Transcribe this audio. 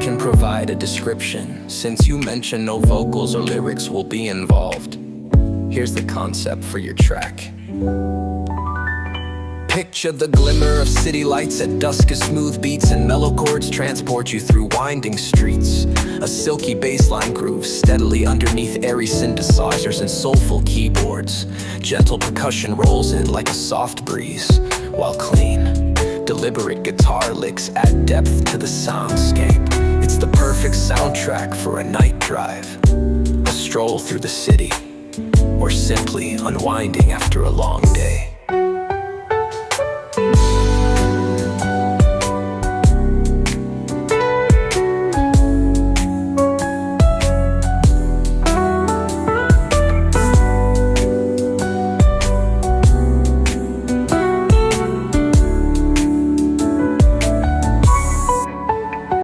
can provide a description, since you mention no vocals or lyrics will be involved. Here's the concept for your track. Picture the glimmer of city lights at dusk as smooth beats and mellow chords transport you through winding streets. A silky bassline grooves steadily underneath airy synthesizers and soulful keyboards. Gentle percussion rolls in like a soft breeze, while clean, deliberate guitar licks add depth to the soundscape. It's the perfect soundtrack for a night drive, a stroll through the city, or simply unwinding after a long day.